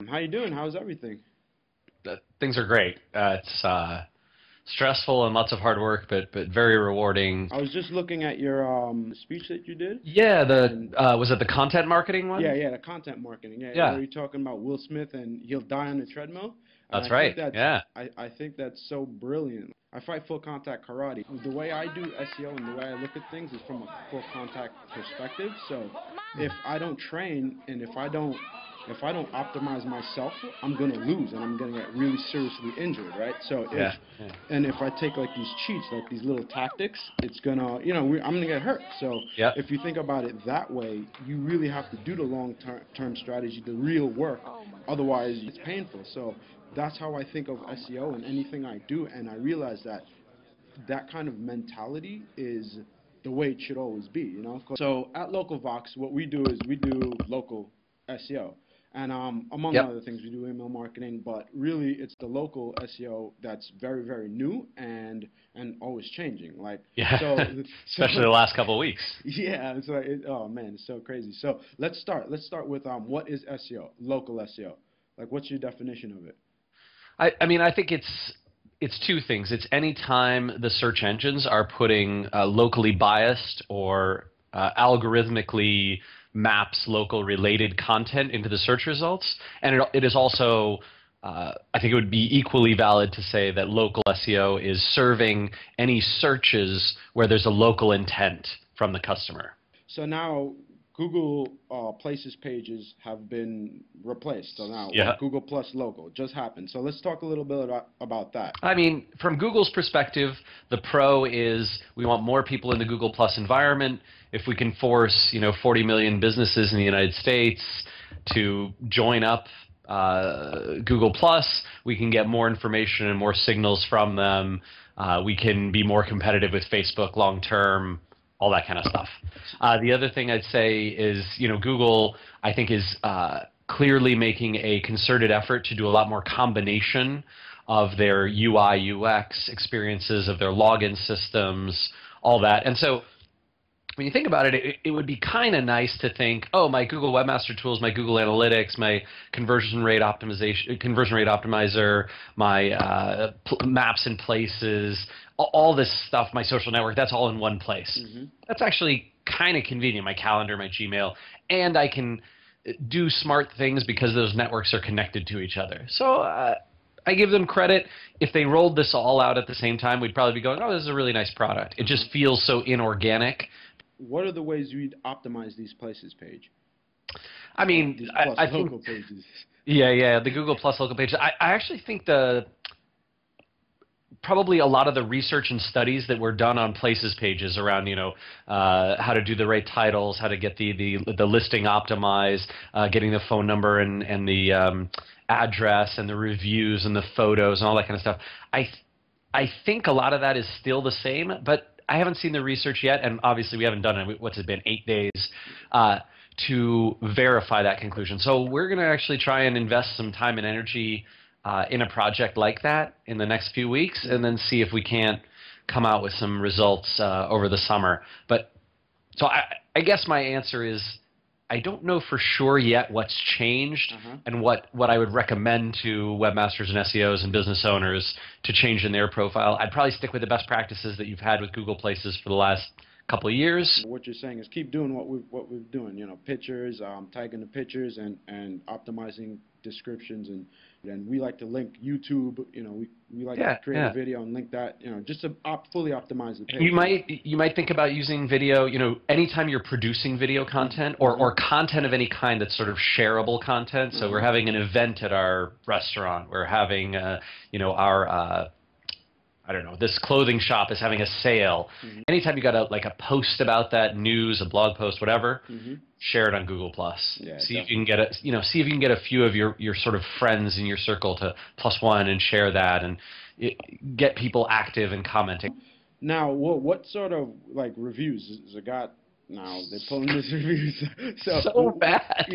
How you doing? How's everything? Things are great. It's stressful and lots of hard work, but very rewarding. I was just looking at your speech that you did, Yeah, the and was it the content marketing yeah, one? yeah, the content marketing, yeah, where Yeah, you're talking about Will Smith and he'll die on the treadmill, and that's right. Yeah. I think that's so brilliant. I fight full contact karate. The way I do SEO and the way I look at things is from a full contact perspective. So if I don't train and if I don't optimize myself, I'm gonna lose and I'm gonna get really seriously injured, right? So Yeah. Yeah. if I take like these cheats, like these little tactics, it's gonna, I'm gonna get hurt. So Yep. if you think about it that way, you really have to do the long term strategy, the real work. Otherwise, it's painful. So that's how I think of SEO and anything I do, and I realize that that kind of mentality is the way it should always be, So at LocalVox, what we do is we do local SEO. And among Yep. other things, we do email marketing, but really it's the local SEO that's very, very new and always changing. Like Yeah. so, so Especially the last couple of weeks. yeah. It's like oh man, it's so crazy. So let's start. Let's start with what is SEO? Local SEO. Like, what's your definition of it? I mean, I think it's two things. It's any time the search engines are putting locally biased or algorithmically maps local related content into the search results, and it is also I think it would be equally valid to say that local SEO is serving any searches where there's a local intent from the customer. So now Google Places pages have been replaced. So now Yeah. what? Google Plus logo just happened. So let's talk a little bit about that. I mean, from Google's perspective, the pro is we want more people in the Google Plus environment. If we can force, 40 million businesses in the United States to join up Google Plus, we can get more information and more signals from them. We can be more competitive with Facebook long term, all that kind of stuff. The other thing I'd say is, Google, I think, is clearly making a concerted effort to do a lot more combination of their UI, UX experiences, of their login systems, all that. And so when you think about it, it would be kind of nice to think, oh, my Google Webmaster Tools, my Google Analytics, my conversion rate optimizer, my maps and places, all this stuff, my social network, that's all in one place. Hmm. That's actually kind of convenient. My calendar, my Gmail, and I can do smart things because those networks are connected to each other. So I give them credit. If they rolled this all out at the same time, we'd probably be going, oh, this is a really nice product. It Hmm. just feels so inorganic. What are the ways you'd optimize these Places page? I mean, These I, Plus I think, local pages. yeah, the Google Plus local pages. I actually think probably a lot of the research and studies that were done on places pages around how to do the right titles, how to get the listing optimized, getting the phone number and the address and the reviews and the photos and all that kind of stuff. I think a lot of that is still the same, but I haven't seen the research yet, and obviously we haven't done it. What's it been, 8 days, uh, to verify that conclusion. So we're going to actually try and invest some time and energy in a project like that in the next few weeks, and Hmm. then see if we can't come out with some results over the summer. But so I guess my answer is I don't know for sure yet what's changed Uh huh. and what I would recommend to webmasters and SEOs and business owners to change in their profile. I'd probably stick with the best practices that you've had with Google Places for the last couple of years. What you're saying is keep doing what we're doing. Pictures, tagging the pictures and optimizing descriptions and we like to link YouTube. We like to Yeah, create a yeah. video and link that. Just to fully optimize the You page. might think about using video, anytime you're producing video content or Mm-hmm. content of any kind that's sort of shareable content. So we're Uh-huh. having an event at our restaurant. We're having our I don't know, this clothing shop is having a sale. Mm-hmm. Anytime you got a post about that, news, a blog post, whatever, Mm-hmm. share it on Google Plus. Yeah, See if you can definitely. get see if you can get a few of your sort of friends in your circle to plus one and share that and get people active and commenting. Now, what sort of like reviews is it got? Now they're pulling these reviews. So, So bad.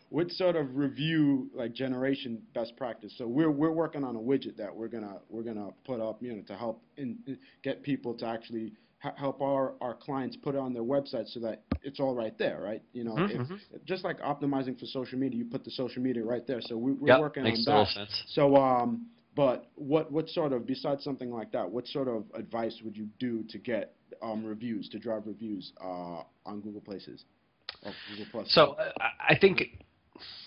what sort of review like generation best practice? So we're working on a widget that we're gonna put up, to help get people to actually help our clients put it on their website so that it's all right there, right? You know, just like optimizing for social media, you put the social media right there. So we're Yep, working makes on total that. sense. So, but what sort of, besides something like that, what sort of advice would you do to get reviews, to drive reviews on Google Places or Google Plus? So I think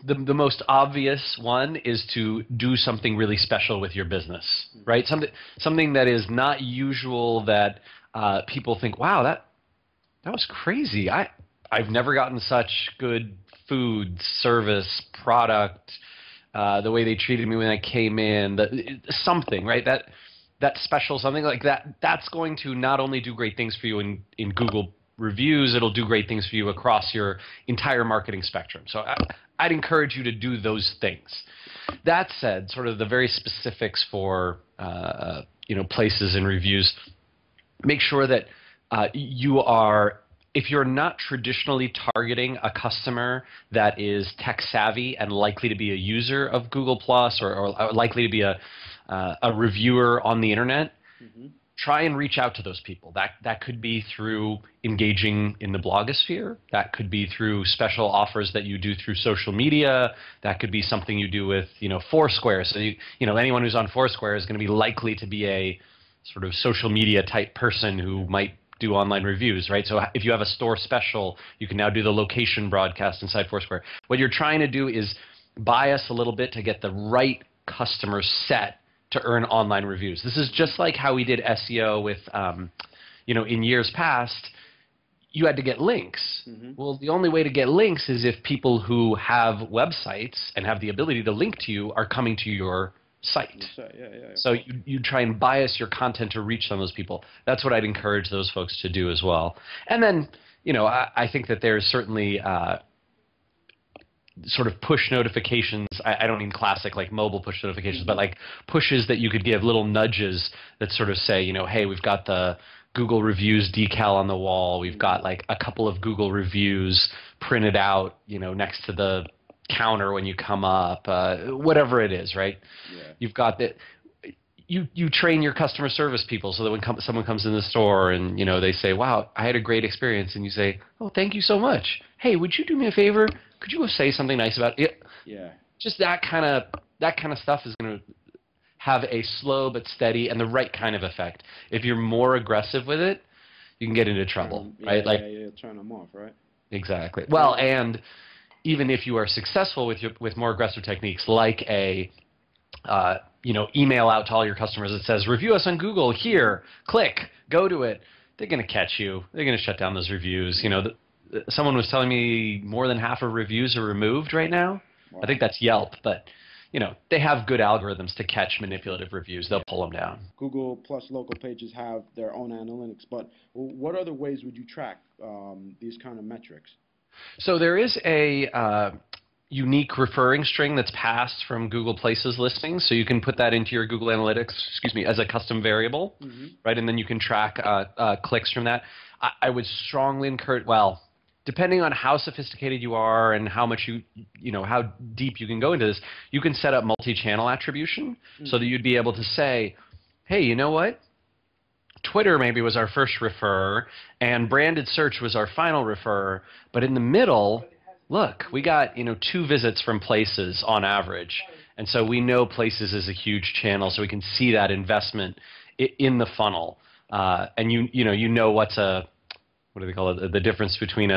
the most obvious one is to do something really special with your business, right? Something that is not usual, that people think, wow, that was crazy. I've never gotten such good food, service, product, the way they treated me when I came in, something, right? That special something like that, that's going to not only do great things for you in Google reviews, it'll do great things for you across your entire marketing spectrum. So I'd encourage you to do those things. That said, sort of the very specifics for places and reviews, make sure that you are, if you're not traditionally targeting a customer that is tech savvy and likely to be a user of Google Plus, or likely to be a reviewer on the internet, try and reach out to those people. That could be through engaging in the blogosphere. That could be through special offers that you do through social media. That could be something you do with Foursquare. So anyone who's on Foursquare is going to be likely to be a sort of social media type person who might do online reviews, right? So if you have a store special, you can now do the location broadcast inside Foursquare. What you're trying to do is bias a little bit to get the right customer set to earn online reviews. This is just like how we did SEO with, in years past, you had to get links. Well, the only way to get links is if people who have websites and have the ability to link to you are coming to your site. So you try and bias your content to reach some of those people. That's what I'd encourage those folks to do as well. And then, I think that there's certainly sort of push notifications. I don't mean classic like mobile push notifications, but like pushes that you could give, little nudges that sort of say, hey, we've got the Google reviews decal on the wall. We've got like a couple of Google reviews printed out, next to the counter when you come up, whatever it is, right? You've got that. You train your customer service people so that when someone comes in the store and they say, wow, I had a great experience, and you say, oh, thank you so much. Hey, would you do me a favor? Could you go say something nice about it? Just that kind of stuff is going to have a slow but steady and the right kind of effect. If you're more aggressive with it, you can get into trouble, right? Turn them off, right? Exactly. Well, and even if you are successful with more aggressive techniques, like a email out to all your customers that says, review us on Google here, click, go to it, they're going to catch you. They're going to shut down those reviews. Someone was telling me more than half of reviews are removed right now. Wow. I think that's Yelp, but they have good algorithms to catch manipulative reviews. They'll pull them down. Google Plus local pages have their own analytics, but what other ways would you track these kind of metrics? So there is a unique referring string that's passed from Google Places listings, so you can put that into your Google Analytics, as a custom variable, right? And then you can track clicks from that. I would strongly encourage, depending on how sophisticated you are and how much how deep you can go into this, you can set up multi-channel attribution so that you'd be able to say, hey, you know what? Twitter maybe was our first referrer, and branded search was our final referrer, but in the middle, look, we got 2 visits from Places on average, and so we know Places is a huge channel, so we can see that investment in the funnel, and what's what do they call it? The difference between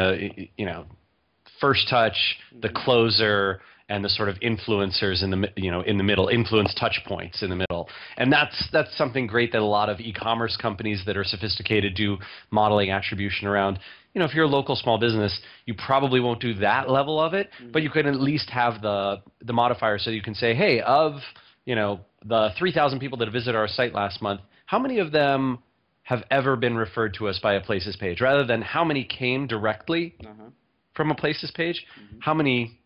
first touch, the closer, and the sort of influencers in the middle, influence touch points in the middle. And that's something great that a lot of e-commerce companies that are sophisticated do modeling attribution around. If you're a local small business, you probably won't do that level of it, but you can at least have the modifier so you can say, hey, of the 3,000 people that visited our site last month, how many of them have ever been referred to us by a Places page, rather than how many came directly from a Places page, how many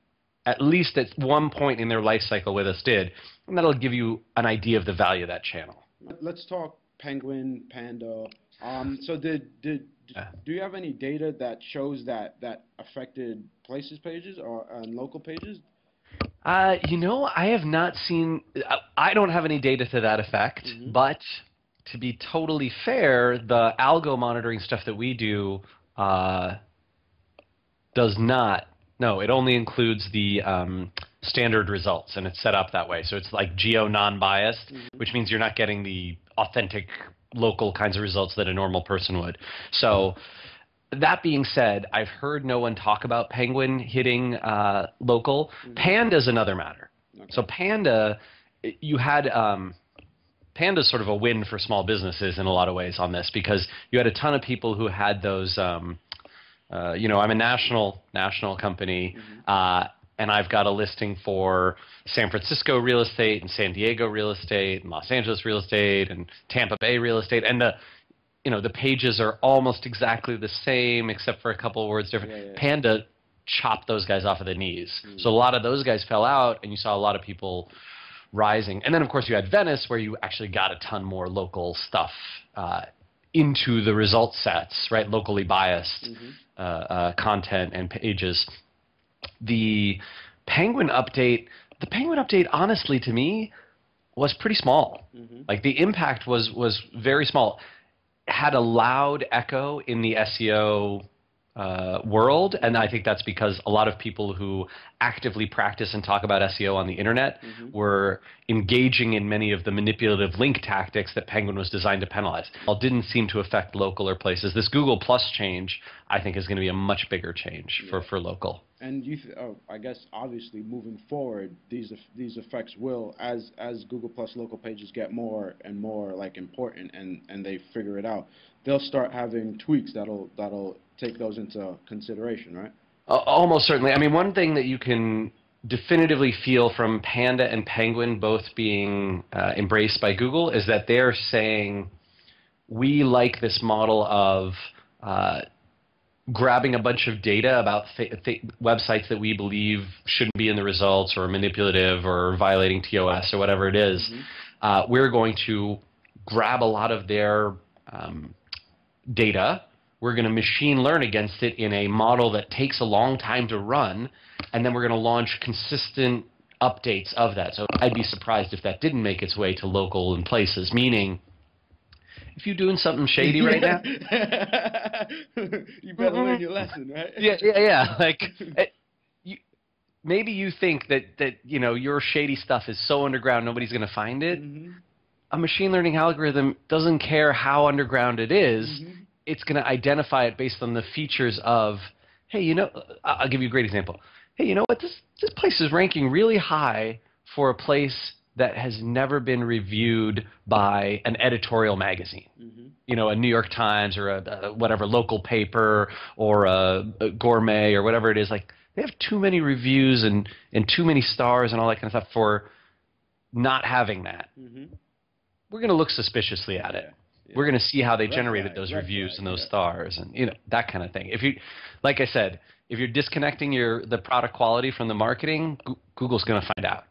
at least at one point in their life cycle with us did, and that'll give you an idea of the value of that channel. Let's talk Penguin, Panda. So do you have any data that shows that affected Places pages or local pages? I have not seen. I don't have any data to that effect, but to be totally fair, the algo monitoring stuff that we do does not. No, it only includes the standard results, and it's set up that way. So it's like geo non-biased, which means you're not getting the authentic local kinds of results that a normal person would. So that being said, I've heard no one talk about Penguin hitting local. Panda's another matter. Okay. So Panda, you had Panda's sort of a win for small businesses in a lot of ways on this, because you had a ton of people who had those. You know, I'm a national company, and I've got a listing for San Francisco real estate and San Diego real estate and Los Angeles real estate and Tampa Bay real estate, and the pages are almost exactly the same except for a couple of words different. Yeah. Panda chopped those guys off of the knees. So a lot of those guys fell out, and you saw a lot of people rising. And then, of course, you had Venice, where you actually got a ton more local stuff into the result sets, right? Locally biased content and pages. The Penguin update, honestly, to me, was pretty small. Like, the impact was very small. Had a loud echo in the SEO world, and I think that's because a lot of people who actively practice and talk about SEO on the internet were engaging in many of the manipulative link tactics that Penguin was designed to penalize. It didn't seem to affect local or places. This Google Plus change, I think, is going to be a much bigger change for local. And I guess obviously moving forward, these effects will, as Google Plus local pages get more and more like important, and they figure it out, they'll start having tweaks that'll take those into consideration, right? Almost certainly. I mean, one thing that you can definitively feel from Panda and Penguin both being embraced by Google is that they're saying, we like this model of grabbing a bunch of data about websites that we believe shouldn't be in the results or manipulative or violating TOS or whatever it is. We're going to grab a lot of their data. We're going to machine learn against it in a model that takes a long time to run, and then we're going to launch consistent updates of that. So I'd be surprised if that didn't make its way to local and places, meaning if you're doing something shady right now, you better learn your lesson, right? Yeah. Like, maybe you think that your shady stuff is so underground nobody's going to find it. A machine learning algorithm doesn't care how underground it is. It's going to identify it based on the features of, hey, I'll give you a great example. Hey, you know what? This place is ranking really high for a place that has never been reviewed by an editorial magazine. A New York Times or a whatever local paper or a Gourmet or whatever it is. Like, they have too many reviews and too many stars and all that kind of stuff for not having that. We're going to look suspiciously at it. We're going to see how they generated those reviews and those stars and that kind of thing. If you, like I said, if you're disconnecting the product quality from the marketing, Google's going to find out.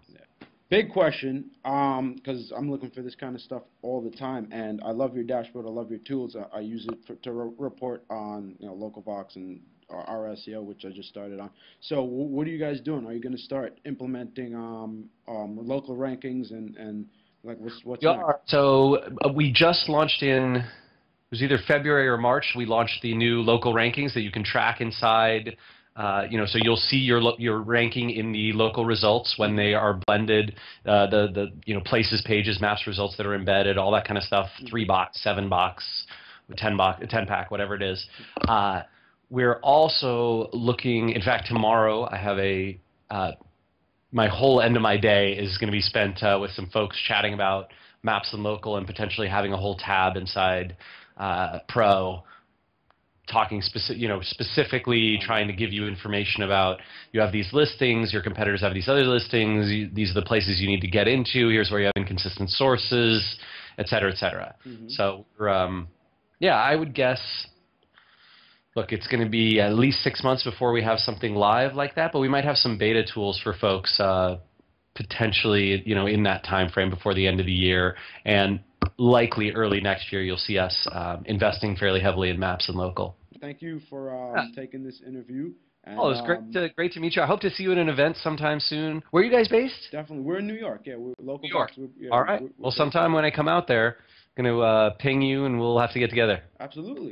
Big question, because I'm looking for this kind of stuff all the time, and I love your dashboard. I love your tools. I use it to report on LocalVox and our SEO, which I just started on. So what are you guys doing? Are you going to start implementing local rankings and like what's next? So we just launched it was either February or March. We launched the new local rankings that you can track inside. So you'll see your ranking in the local results when they are blended. The places, pages, maps, results that are embedded, all that kind of stuff. 3-box, 7-box, 10-pack, whatever it is. We're also looking. In fact, tomorrow I have my whole end of my day is going to be spent with some folks chatting about maps and local, and potentially having a whole tab inside Pro, talking specifically trying to give you information about, you have these listings, your competitors have these other listings, these are the places you need to get into, here's where you have inconsistent sources, et cetera, et cetera. So I would guess, look, it's going to be at least 6 months before we have something live like that, but we might have some beta tools for folks potentially, in that time frame before the end of the year, and likely early next year you'll see us investing fairly heavily in maps and local. Thank you for taking this interview. And, it's great to meet you. I hope to see you at an event sometime soon. Where are you guys based? Definitely. We're in New York. Yeah, we're local. New York. All right. Well, sometime when I come out there, I'm going to ping you and we'll have to get together. Absolutely.